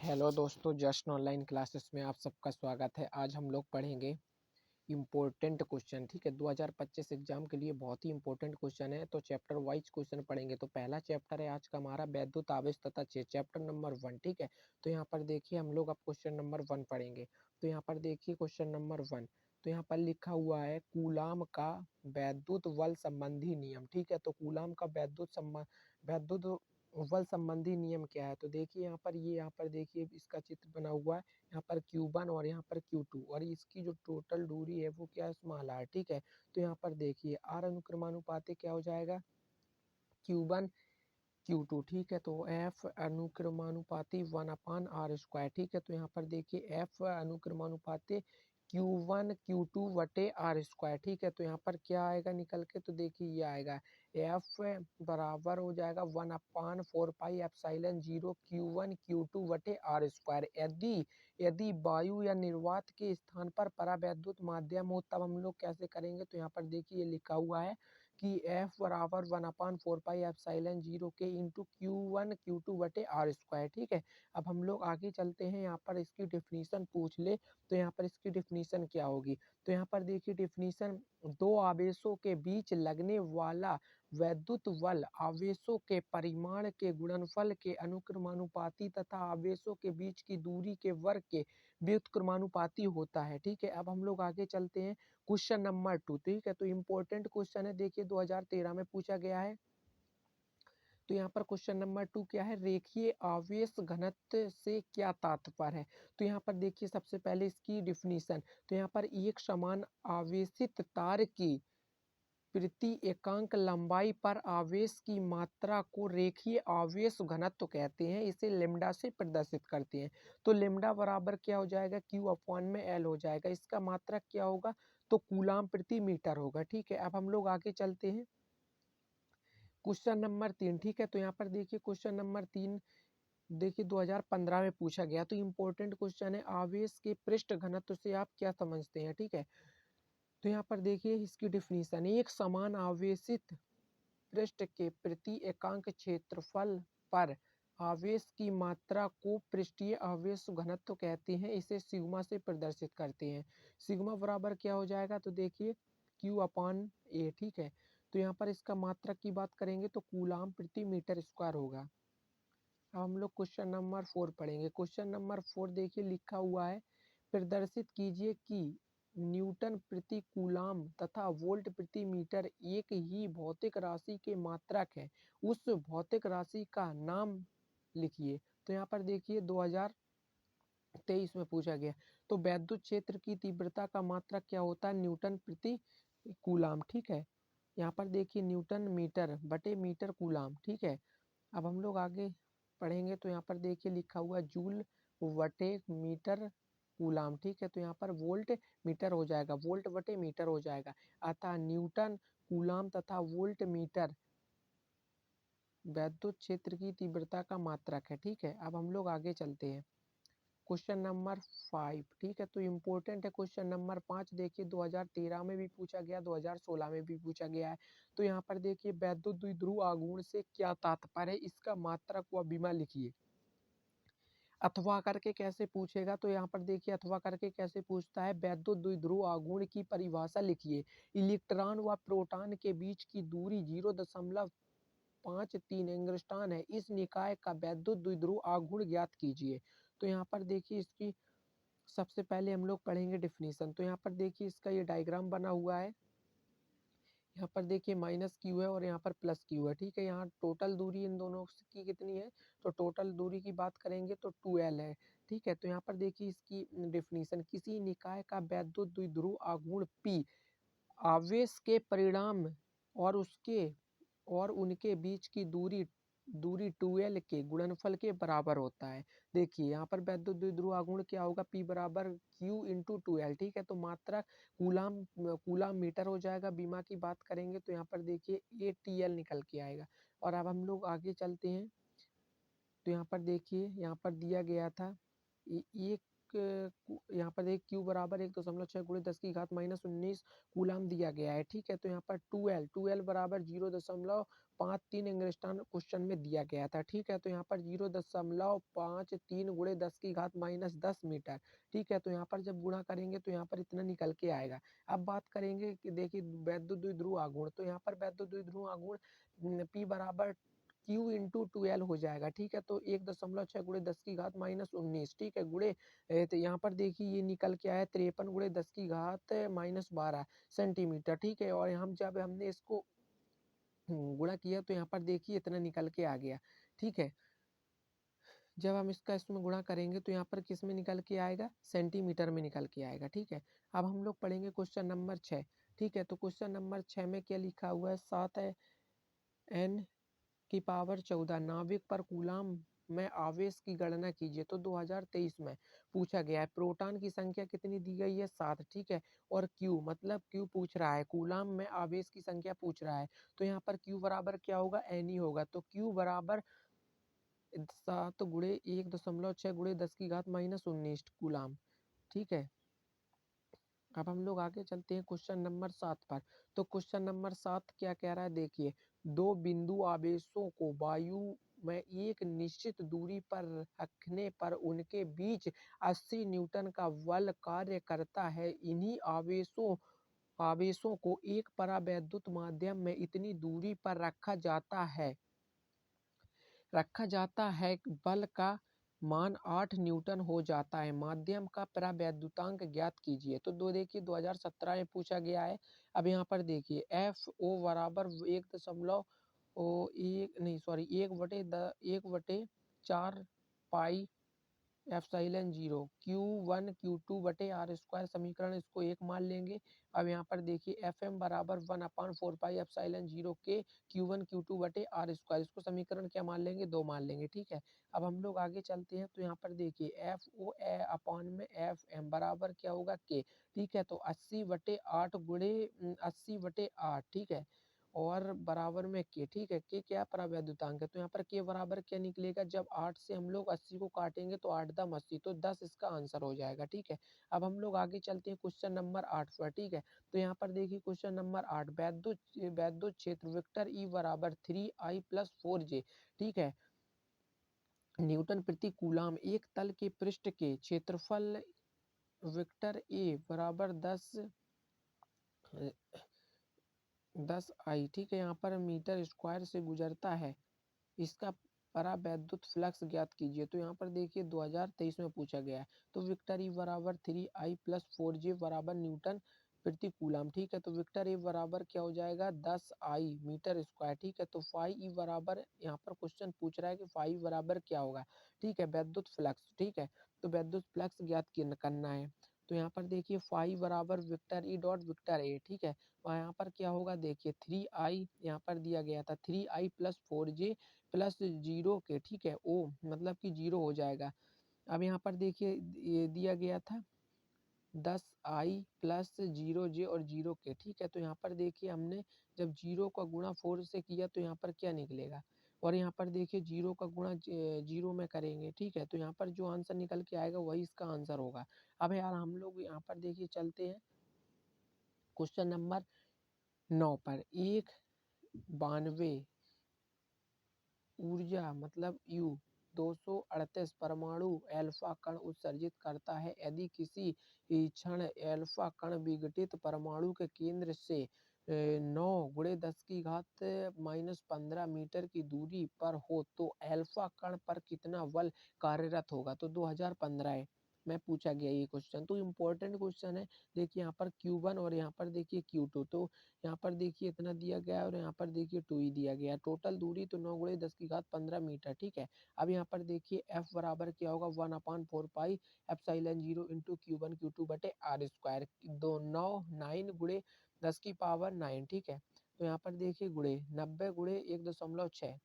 Hello दोस्तों, just online classes में आप सबका स्वागत है। आज हम लोग पढ़ेंगे इम्पोर्टेंट क्वेश्चन। ठीक है, 2025 एग्जाम के लिए बहुत ही इंपॉर्टेंट क्वेश्चन है, तो चैप्टर वाइज क्वेश्चन पढ़ेंगे। तो पहला चैप्टर है आज का हमारा वैद्युत आवेश तथा चैप्टर नंबर 1। ठीक है, तो यहाँ पर देखिए हम लोग अब क्वेश्चन नंबर 1 पढ़ेंगे। तो यहाँ पर देखिए क्वेश्चन नंबर 1, तो यहाँ पर लिखा हुआ है कूलाम का वैद्युत बल संबंधी नियम। ठीक है, तो कूलाम का वैद्युत बल संबंधी नियम क्या है? तो देखिए यहाँ पर देखिए इसका चित्र बना हुआ है। यहाँ पर Q1 और यहाँ पर Q2 और इसकी जो टोटल दूरी है वो क्या है, स्मॉल r। ठीक है, तो यहाँ पर देखिए r अनुक्रमानुपाती क्या हो जाएगा, Q1 Q2। ठीक है, तो F अनुक्रमानुपाती 1/r²। ठीक है, तो यहाँ पर देखिए F अनुक्रमानुपाती Q1 Q2 बटे r²। ठीक है, तो यहाँ पर क्या आएगा निकल के, तो देखिए ये आएगा F बराबर हो जाएगा 1/4 पाई एप्सिलॉन 0 Q1 Q2 बटे r²। यदि यदि वायु या निर्वात के स्थान पर परावैद्युत माध्यम हो तब हम लोग कैसे करेंगे? तो यहाँ पर देखिए ये लिखा हुआ है कि F बराबर 1/4 पाई एप्सिलॉन 0 के इंटू Q1 Q2 बटे r²। ठीक है, अब हम लोग आगे चलते हैं। यहाँ पर इसकी डिफिनीशन पूछ ले तो यहाँ पर इसकी डिफिनीशन क्या होगी? तो यहाँ पर देखिए डिफिनीशन, दो आवेशों के बीच लगने वाला वैद्युत बल आवेशों के परिमाण के गुणनफल के अनुक्रमानुपाती तथा आवेशों के बीच की दूरी के वर्ग के व्युत्क्रमानुपाती होता है। ठीक है, अब हम लोग आगे चलते हैं क्वेश्चन नंबर 2। ठीक है, तो इम्पोर्टेंट क्वेश्चन है, देखिए 2013 में पूछा गया है। तो यहाँ पर क्वेश्चन नंबर 2 क्या है, रेखीय आवेश घनत्व से क्या तात्पर्य है? तो यहाँ पर देखिए सबसे पहले इसकी डिफिनीशन, तो यहाँ पर एक समान आवेशित तार की प्रति एकांक लंबाई पर आवेश की मात्रा को रेखीय आवेश घनत्व कहते हैं। इसे लेम्डा से प्रदर्शित करते हैं। तो लेम्डा बराबर क्या हो जाएगा, Q/L हो जाएगा। इसका मात्रक क्या होगा, तो कूलाम प्रति मीटर होगा। ठीक है, अब हम लोग आगे चलते हैं क्वेश्चन नंबर 3। ठीक है, तो यहाँ पर देखिए क्वेश्चन नंबर 3 देखिए 2015 में पूछा गया। तो इम्पोर्टेंट क्वेश्चन है, आवेश के पृष्ठ घनत्व से आप क्या समझते हैं? ठीक है, तो यहाँ पर देखिए इसकी डिफिनीशन, एक समान आवेशित पृष्ठ के प्रति एकांक क्षेत्रफल पर आवेश की मात्रा को पृष्ठीय आवेश घनत्व कहते हैं। इसे सिग्मा से प्रदर्शित करते हैं। सिग्मा बराबर क्या हो जाएगा, तो देखिए Q/A। ठीक है, तो यहाँ पर इसका मात्रक की बात करेंगे तो कूलाम प्रति मीटर स्क्वायर होगा। अब हम लोग क्वेश्चन नंबर 4 पढ़ेंगे। क्वेश्चन नंबर 4 देखिए लिखा हुआ है, प्रदर्शित कीजिए कि न्यूटन प्रति कूलाम तथा वोल्ट प्रति मीटर एक ही भौतिक राशि के मात्रक है। उस भौतिक राशि का नाम लिखिए। तो यहाँ पर देखिए 2023 में पूछा गया। तो वैद्युत क्षेत्र की तीव्रता का मात्रक क्या होता है, न्यूटन प्रति कूलाम। ठीक है, यहाँ पर देखिए न्यूटन मीटर बटे मीटर कूलाम। ठीक है, अब हम लोग आगे पढ़ेंगे। तो यहाँ पर देखिए लिखा हुआ जूल बटे मीटर कूलाम। ठीक है, तो यहाँ पर वोल्ट मीटर हो जाएगा, वोल्ट बटे मीटर हो जाएगा। अतः न्यूटन कूलाम तथा वोल्ट मीटर वैद्युत क्षेत्र की तीव्रता का मात्रक है। ठीक है, अब हम लोग आगे चलते हैं क्वेश्चन नंबर 5। ठीक है, तो इम्पोर्टेंट है क्वेश्चन नंबर 5। देखिए 2013 में भी पूछा गया, 2016 में भी पूछा गया है। तो यहाँ पर देखिए वैद्युत द्विध्रुव आघूर्ण से क्या तात्पर्य है, इसका मात्रक व विमा लिखिए। अथवा करके कैसे पूछेगा, तो यहाँ पर देखिए अथवा करके कैसे पूछता है, वैद्युत द्विध्रुव आघूर्ण की परिभाषा लिखिए। इलेक्ट्रॉन व प्रोटॉन के बीच की दूरी 0.53 एंगस्ट्रॉम है। इस निकाय का वैद्युत द्विध्रुव आघूर्ण ज्ञात कीजिए। तो यहाँ पर देखिए इसकी सबसे पहले हम लोग पढ़ेंगे डिफिनीशन। तो यहाँ पर देखिए इसका ये डायग्राम बना हुआ है। यहाँ पर देखिए -Q है और यहाँ पर +Q है। ठीक है, यहाँ टोटल दूरी इन दोनों की कितनी है, तो टोटल दूरी की बात करेंगे तो 2L है। ठीक है, तो यहाँ पर देखिए इसकी डिफिनीशन, किसी निकाय का वैद्युत द्विध्रुव आघूर्ण P आवेश के परिणाम और उनके बीच की दूरी दूरी 2L के गुणनफल के बराबर होता है। देखिए यहाँ पर वैद्युत द्विध्रुव आघूर्ण क्या होगा, P बराबर Q इंटू 2L। ठीक है, तो मात्रा कूलाम मीटर हो जाएगा। बीमा की बात करेंगे तो यहाँ पर देखिए ATL निकल के आएगा। और अब हम लोग आगे चलते हैं। तो यहाँ पर देखिए यहाँ पर दिया गया था एक यहाँ पर एक Q बराबर 1.6 गुणे 10⁻⁻19 कूलाम दिया गया है। ठीक है, तो यहाँ पर 2L बराबर 0.53 एंगस्ट्रॉन क्वेश्चन में दिया गया था। ठीक है, तो यहाँ पर 0.53 गुणे 10 की घात -10 मीटर। ठीक है, तो यहाँ पर जब गुणा करेंगे तो यहाँ पर इतना निकल के आएगा। अब बात करेंगे कि देखिए वैद्युत द्विध्रुव आघूर्ण, तो यहाँ पर वैद्युत द्विध्रुव आघूर्ण P बराबर Q इंटू 2L हो जाएगा। ठीक है, तो 1.6 गुणे 10 की घात -19। ठीक है, गुणे तो यहाँ पर देखिए ये निकल के आया 53 गुणे 10 की घात -12 सेंटीमीटर। ठीक है, और हम जब हमने इसको गुणा किया तो यहाँ पर देखिए इतना निकल के आ गया। ठीक है, जब हम इसका इसमें गुणा करेंगे तो यहाँ पर किस में निकल के आएगा, सेंटीमीटर में निकल के आएगा। ठीक है, अब हम लोग पढ़ेंगे क्वेश्चन नंबर 6। ठीक है, तो क्वेश्चन नंबर 6 में क्या लिखा हुआ है, 7n⁴ नाभिक पर कूलाम में आवेश की गणना कीजिए। तो 2023 में पूछा गया है। प्रोटॉन की संख्या कितनी दी गई है, 7। ठीक है, और क्यू मतलब क्यू पूछ रहा है, कूलाम में आवेश की संख्या पूछ रहा है, तो यहाँ पर क्यू बराबर क्या होगा, एन ही होगा। तो क्यू बराबर 7 गुणे 1.6 गुणे 10 की घात -19 कूलाम। ठीक है, अब हम लोग आगे चलते हैं क्वेश्चन नंबर 7 पर। तो क्वेश्चन नंबर 7 क्या कह रहा है, देखिए दो बिंदु आवेशों को वायु में एक निश्चित दूरी पर रखने पर उनके बीच 80 न्यूटन का बल कार्य करता है। इन्हीं आवेशों को एक परावैद्युत माध्यम में इतनी दूरी पर रखा जाता है बल का मान 8 न्यूटन हो जाता है। माध्यम का परावैद्युतांक ज्ञात कीजिए। तो देखिए 2017 में पूछा गया है। अब यहाँ पर देखिए एफ ओ बराबर 1.4 एप्सिलॉन 0 Q1 Q2 बटे आर स्क्वायर, समीकरण इसको 1 मान लेंगे। अब यहाँ पर देखिए एफ एम बराबर 1/4 पाई एप्सिलॉन 0 के Q1 Q2 बटे आर स्क्वायर, इसको समीकरण क्या मान लेंगे, 2 मान लेंगे। ठीक है, अब हम लोग आगे चलते हैं। तो यहाँ पर देखिए एफ ओ अपॉन में एफ एम बराबर क्या होगा, के। ठीक है, तो 80/8 गुणे 80/8। ठीक है, और बराबर में के। ठीक है, के क्या परावैद्युतांक है, तो यहाँ पर के बराबर क्या निकलेगा, जब 8 से हम लोग 80 को काटेंगे तो 8 दम 80, तो 10 इसका आंसर हो जाएगा। ठीक है, अब हम लोग आगे चलते हैं क्वेश्चन नंबर 8 पर। ठीक है, तो यहाँ पर देखिए क्वेश्चन नंबर 8, वैद्युत क्षेत्र वेक्टर ई बराबर 3I + 4J। ठीक है, न्यूटन प्रति कूलाम। एक तल के पृष्ठ के क्षेत्रफल वेक्टर ए बराबर 10I। ठीक है, यहाँ पर मीटर स्क्वायर से गुजरता है। इसका परावैद्युत फ्लक्स ज्ञात कीजिए। तो यहाँ पर देखिए 2023 में पूछा गया है। तो विक्टर ई बराबर 3I + 4J बराबर न्यूटन प्रति कूलाम। ठीक है, तो विक्टर ए बराबर क्या हो जाएगा, 10I मीटर स्क्वायर। ठीक है, तो फाई ई बराबर, यहाँ पर क्वेश्चन पूछ रहा है कि फाई बराबर क्या होगा। ठीक है, वैद्युत फ्लक्स। ठीक है, तो वैद्युत फ्लक्स ज्ञात करना है। तो यहाँ पर देखिए फाई बराबर विक्टर ई डॉट विक्टर ए। ठीक है, और यहाँ पर क्या होगा, देखिए 3I यहाँ पर दिया गया था, 3I + 4J + 0 के। ठीक है, ओ मतलब कि 0 हो जाएगा। अब यहाँ पर देखिए ये दिया गया था 10I + 0J और 0 के। ठीक है, तो यहाँ पर देखिए हमने जब 0 का गुणा 4 से किया तो यहाँ पर क्या निकलेगा, और यहाँ पर देखिए 0 का गुणा 0 में करेंगे। ठीक है, तो यहाँ पर जो आंसर निकल के आएगा वही इसका आंसर होगा। अब यार हम लोग यहाँ पर देखिए चलते हैं क्वेश्चन नंबर 9 पर। 92 ऊर्जा मतलब U 238 परमाणु अल्फा कण उत्सर्जित करता है। यदि किसी क्षण अल्फा कण विघटित परमाणु के केंद्र से 9 गुणे 10 की घात -15 मीटर की दूरी पर हो तो अल्फा कण पर कितना बल कार्यरत होगा। तो 2015 में पूछा गया ये क्वेश्चन, तो इम्पोर्टेंट क्वेश्चन है। देखिए यहाँ पर Q1 और यहाँ पर देखिए Q2, तो यहाँ पर देखिए इतना दिया गया है और यहाँ पर देखिए 2 ही दिया गया है। टोटल दूरी तो 9 गुणे 10 की घात 15 मीटर। ठीक है, अब यहाँ पर देखिए F बराबर क्या होगा, 1/4 pi epsilon 0 into Q1 Q2 बटे आर स्क्वायर, 9 गुणे 10 की पावर 9। ठीक है, तो यहाँ पर देखिए गुणे 90 गुणे 1.6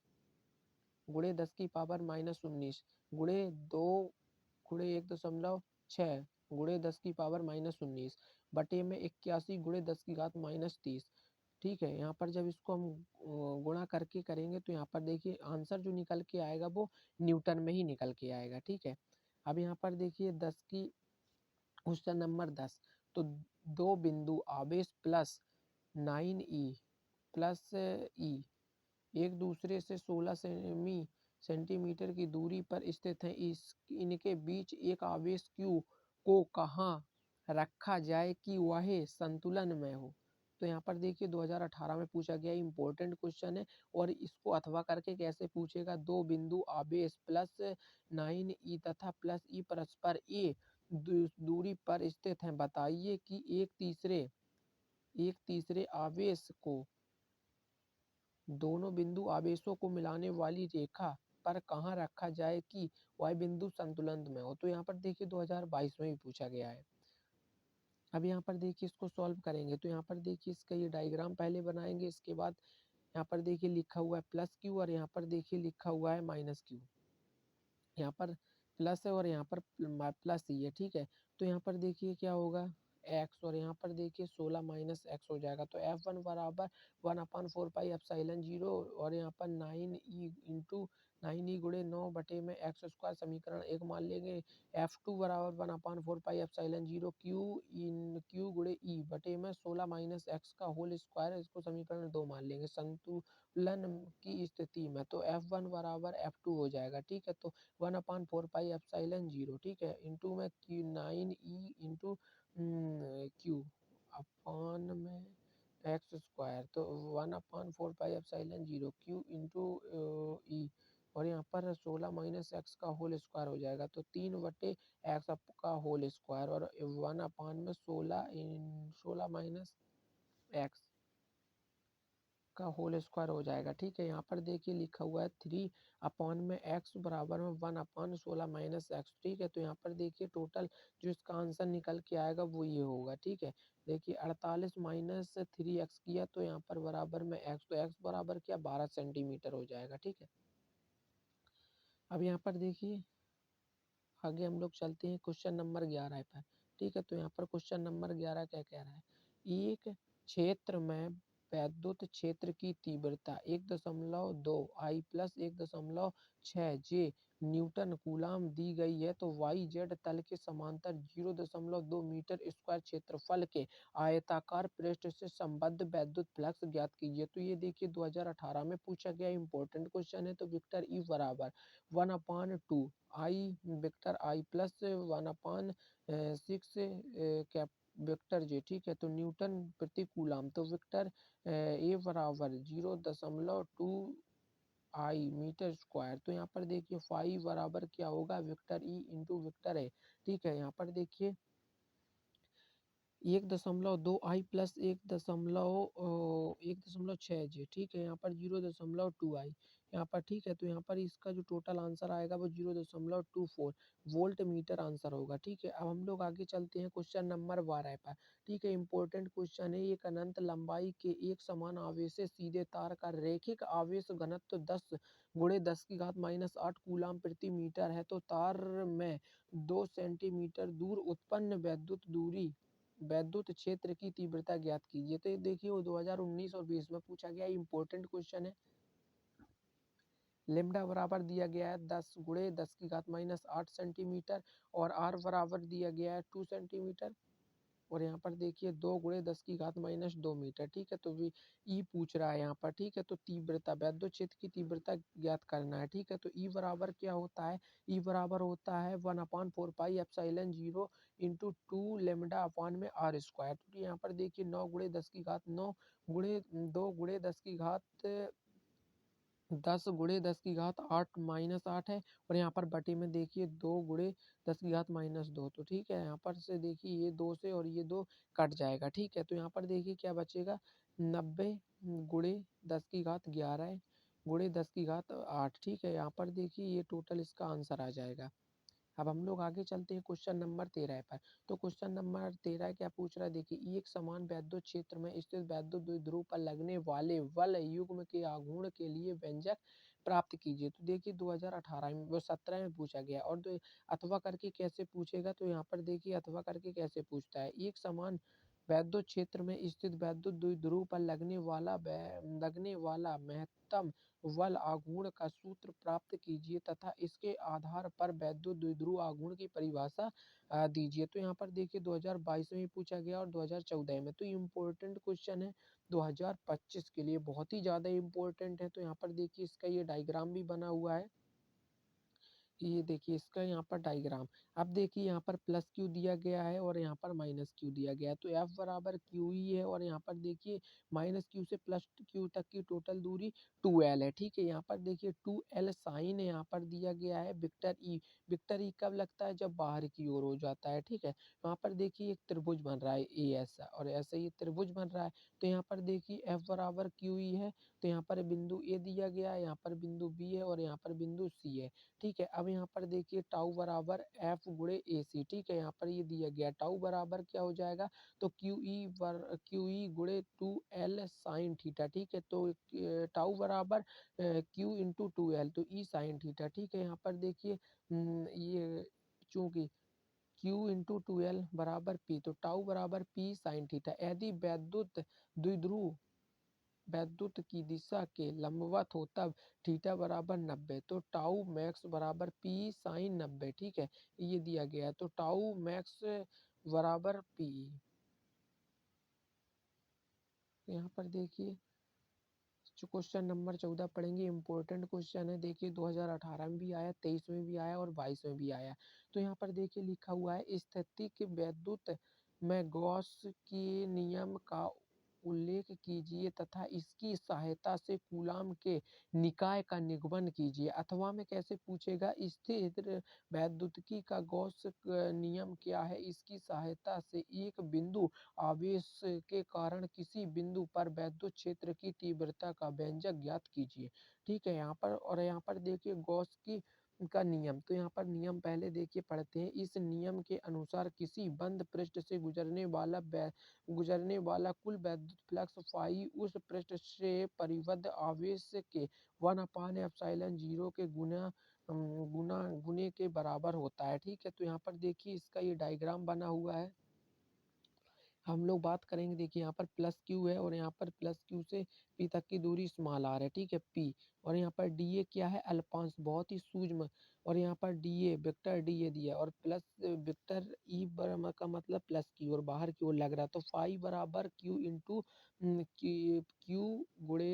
गुणे 10 की पावर -19 गुणे 2 गुणे 1.6 गुणे 10 की पावर -19 बटे में 81 गुणे 10 की घात -30। ठीक है, यहाँ पर जब इसको हम गुणा करके करेंगे तो यहाँ पर देखिए आंसर जो निकल के आएगा वो न्यूटन में ही निकल के आएगा। ठीक है, अब यहाँ पर देखिए 10 की क्वेश्चन नंबर 10, तो दो बिंदु आवेश +9E + E एक दूसरे से 16 सेंटीमीटर की दूरी पर स्थित हैं। इनके बीच एक आवेश Q को कहाँ रखा जाए कि वह संतुलन में हो। तो यहाँ पर देखिए 2018 में पूछा गया इम्पोर्टेंट क्वेश्चन है और इसको अथवा करके कैसे पूछेगा। दो बिंदु आवेश +9e तथा +e परस्पर a दूरी पर स्थित हैं। बताइए कि एक तीसरे आवेश को दोनों बिंदु आवेशों को मिलाने वाली रेखा पर कहाँ रखा जाए कि वह बिंदु संतुलन में हो। तो यहाँ पर देखिए 2022 में भी पूछा गया है। अब यहाँ पर देखिए इसको सॉल्व करेंगे तो यहाँ पर देखिए इसका ये डायग्राम पहले बनाएंगे। इसके बाद यहाँ पर देखिए लिखा हुआ है +q और यहाँ पर देखिए लिखा हुआ है -q। यहाँ पर प्लस है और यहाँ पर प्लस ही है, ठीक है। तो यहाँ पर देखिए क्या होगा x और यहाँ पर देखिए 16 - x हो जाएगा। तो F1 बराबर 1/4πε0 और यहाँ पर 9e गुणे 9 बटे में x स्क्वायर समीकरण 1 मान लेंगे। F2 बराबर 1/4πε0 q गुणे e बटे में 16 - x का होल स्क्वायर, इसको समीकरण 2 मान लेंगे संतुलन की स्थिति में। तो F1 बराबर F2 हो जाएगा, ठीक है। तो 1/4πε0, ठीक है, इंटू में 9e इंटू q अपॉन में एक्स स्क्वायर। तो 1/4πε0 q इंटू ई और यहाँ पर 16 - x का होल स्क्वायर हो जाएगा। तो 3/x का होल स्क्वायर और 1/में 16 - x का होल स्क्वायर हो जाएगा, ठीक है। यहाँ पर देखिए लिखा हुआ है 3/में x बराबर में 1/16 - x, ठीक है। तो यहाँ पर देखिए टोटल जो इसका आंसर निकल के आएगा वो ये होगा, ठीक है। देखिए 48 - 3x किया तो यहाँ पर बराबर में x, तो x बराबर क्या 12 सेंटीमीटर हो जाएगा, ठीक है। अब यहाँ पर देखिए आगे हम लोग चलते हैं क्वेश्चन नंबर 11 पर, ठीक है। तो यहाँ पर क्वेश्चन नंबर 11 क्या कह रहा है। एक क्षेत्र में वैद्युत क्षेत्र की तीव्रता 1.2 I plus 1.6 J newton coulomb दी गई है। तो वाई जेड तल के समांतर 0.2 मीटर स्क्वायर क्षेत्रफल के आयताकार पृष्ठ से संबद्ध वैद्युत फ्लक्स ज्ञात कीजिए। तो ये देखिए 2018 में पूछा गया इंपॉर्टेंट क्वेश्चन है। तो विक्टर ई बराबर 1/2 आई विक्टर आई प्लस 1/6 कैप वेक्टर जे, ठीक है। तो न्यूटन प्रति कूलाम। तो वेक्टर ए बराबर 0.2 आई मीटर स्क्वायर। तो यहाँ पर देखिए फाइव बराबर क्या होगा वेक्टर ई इंटू वेक्टर है, ठीक है। यहाँ पर देखिए 1.2 आई प्लस 1.6 जे, ठीक है। यहाँ पर 0.2 आई यहाँ पर, ठीक है। तो यहाँ पर इसका जो टोटल आंसर आएगा वो 0.24 वोल्ट मीटर आंसर होगा, ठीक है। अब हम लोग आगे चलते हैं क्वेश्चन नंबर 12 पर, ठीक है। इंपॉर्टेंट क्वेश्चन है। एक अनंत लंबाई के एक समान आवेश से सीधे तार का रैखिक आवेश घनत्व 10 गुणे 10⁻⁸ कूलाम प्रति मीटर है। तो तार में 2 सेंटीमीटर दूर उत्पन्न वैद्युत क्षेत्र की तीव्रता ज्ञात कीजिए। तो ये देखिए वो 2019 और 20 में पूछा गया इंपॉर्टेंट क्वेश्चन है। लेमडा बराबर दिया गया है 10 गुणे 10⁻⁸ सेंटीमीटर और आर बराबर दिया गया है 2 सेंटीमीटर और यहाँ पर देखिए 2 गुणे 10⁻⁻2 मीटर, ठीक है। तो ई पूछ रहा है यहाँ पर, ठीक है। तो तीव्रता वैद्युत क्षेत्र की तीव्रता ज्ञात करना है, ठीक है। तो ई बराबर क्या होता है, ई बराबर होता है 1/4πε0 इंटू 2 लेमडा अपॉन में आर स्क्वायर। तो यहाँ पर देखिए 9 गुणे 10⁻9 गुणे 2 गुणे 10 गुणे 10⁸ है और यहाँ पर बटे में देखिए 2 गुणे 10⁻2। तो ठीक है, यहाँ पर से देखिए ये 2 से और ये 2 कट जाएगा, ठीक है। तो यहाँ पर देखिए क्या बचेगा 90 गुणे 10⁻11 गुणे 10⁸, ठीक है। यहाँ पर देखिए ये टोटल इसका आंसर आ जाएगा। अब हम लोग आगे चलते हैं क्वेश्चन नंबर 13 पर। तो क्वेश्चन नंबर 13 क्या पूछ रहा है, देखिए एक समान वैद्युत क्षेत्र में स्थित वैद्युत द्विध्रुव पर लगने वाले बल युग्म के आघूर्ण के लिए व्यंजक प्राप्त कीजिए। तो देखिए 2018 में 17 में पूछा गया और अथवा करके कैसे पूछेगा। तो यहाँ पर देखिए अथवा करके कैसे पूछता है। एक समान वैद्युत क्षेत्र में स्थित वैद्युत द्विध्रुव पर लगने वाला महत्तम बल आघूर्ण का सूत्र प्राप्त कीजिए तथा इसके आधार पर वैद्युत द्विध्रुव आघूर्ण की परिभाषा दीजिए। तो यहाँ पर देखिए 2022 में पूछा गया और 2014 में, तो इम्पोर्टेंट क्वेश्चन है 2025 के लिए, बहुत ही ज़्यादा इम्पोर्टेंट है। तो यहाँ पर देखिए इसका ये डायग्राम भी बना हुआ है, ये देखिए इसका यहाँ पर डायग्राम। अब देखिए यहाँ पर प्लस क्यू दिया गया है और यहाँ पर माइनस क्यू दिया गया है, तो एफ बराबर क्यू ही है और यहाँ पर देखिए माइनस क्यू से प्लस क्यू तक की टोटल दूरी 2l है, ठीक है। यहाँ पर देखिए 2l साइन यहाँ पर दिया गया है विक्टर ई। विक्टर ई कब लगता है? जब बाहर की ओर हो जाता है, ठीक है। वहाँ पर देखिए एक त्रिभुज बन रहा है ए ऐसा और ऐसा ही त्रिभुज बन रहा है। तो यहाँ पर देखिए एफ बराबर क्यू ई है, तो यहाँ पर बिंदु ए दिया गया है, यहाँ पर बिंदु बी है और यहाँ पर बिंदु सी है, ठीक है। अब यहाँ पर देखिए टाउ बराबर एफ गुणे ए सी, ठीक है। यहाँ पर ये दिया गया टाउ बराबर क्या हो जाएगा? तो क्यू ई गुणे 2l साइन थीटा, ठीक है। तो टाउ बराबर क्यू इंटू 2l, तो ई साइन थीटा, ठीक है। यहाँ पर देखिए ये चूंकि क्यू इंटू 2l बराबर पी, तो टाउ बराबर पी साइन थीटा। यदि वैद्युत की दिशा के लंबवत हो तब थीटा बराबर 90, तो टाउ मैक्स बराबर पी साइन 90, ठीक है। ये दिया गया है, तो टाउ मैक्स बराबर पी। यहाँ पर देखिए जो क्वेश्चन नंबर 14 पढ़ेंगे, इंपॉर्टेंट क्वेश्चन है। देखिए 2018 में भी आया, 23 में भी आया और 22 में भी आया। तो यहाँ पर देखिए लिखा हुआ है स्थैतिक वैद्युत में गॉस के नियम का उल्लेख कीजिए तथा इसकी सहायता से कूलाम के निकाय का निगमन कीजिए। अथवा में कैसे पूछेगा, स्थिर वैद्युतिकी का गॉस नियम क्या है? इसकी सहायता से एक बिंदु आवेश के कारण किसी बिंदु पर वैद्युत क्षेत्र की तीव्रता का व्यंजक ज्ञात कीजिए, ठीक है। यहाँ पर और यहाँ पर देखिए गॉस की का नियम, तो यहाँ पर नियम पहले देखिए पढ़ते हैं। इस नियम के अनुसार किसी बंद पृष्ठ से गुजरने वाला कुल वैद्युत फ्लक्स फाई उस पृष्ठ से परिबद्ध आवेश के 1/एप्सिलॉन 0 के गुने के बराबर होता है, ठीक है। तो यहाँ पर देखिए इसका ये डायग्राम बना हुआ है। हम लोग बात करेंगे, देखिए यहाँ पर प्लस क्यू है और यहाँ पर प्लस क्यू से पी तक की दूरी स्मॉल आर है, ठीक है, पी। और यहाँ पर डी ए क्या है? अल्पांश, बहुत ही सूक्ष्म। और यहाँ पर D A vector D A दिया और प्लस वेक्टर ई का मतलब प्लस क्यू और बाहर की ओर लग रहा है। तो फाई बराबर क्यू इंटू क्यू गुणे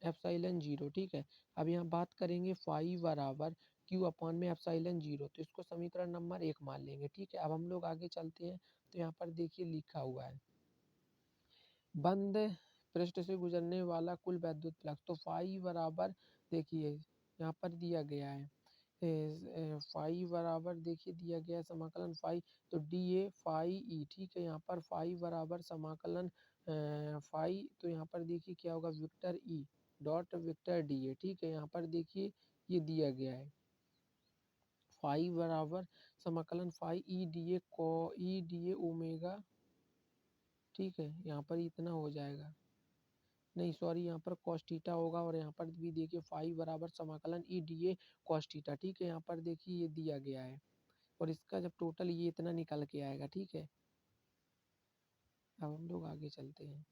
1/एप्सिलॉन 0, ठीक है। अब यहाँ बात करेंगे फाई बराबर क्यू अपॉन में एप्सिलॉन 0, तो इसको समीकरण नंबर 1 मान लेंगे, ठीक है। अब हम लोग आगे चलते हैं, तो यहाँ पर देखिए लिखा हुआ है बंद पृष्ठ से गुजरने वाला कुल वैद्युत फ्लक्स, तो फाई बराबर देखिए यहाँ पर दिया गया है फाई बराबर देखिए दिया गया है समाकलन फाई, तो डी ए फाई ई, ठीक है। यहाँ पर फाई बराबर समाकलन फाई, तो यहाँ पर देखिए क्या होगा? Vector E dot vector D A, ठीक है। यहाँ पर देखिए ये दिया गया है फाई बराबर समाकलन phi E D A omega, ठीक है। यहाँ पर इतना हो जाएगा, नहीं सॉरी, यहाँ पर कॉस थीटा होगा और यहाँ पर भी देखिए फाई बराबर समाकलन ई डी ए कॉस थीटा, ठीक है। यहाँ पर देखिए ये दिया गया है और इसका जब टोटल ये इतना निकल के आएगा, ठीक है। अब हम लोग आगे चलते हैं।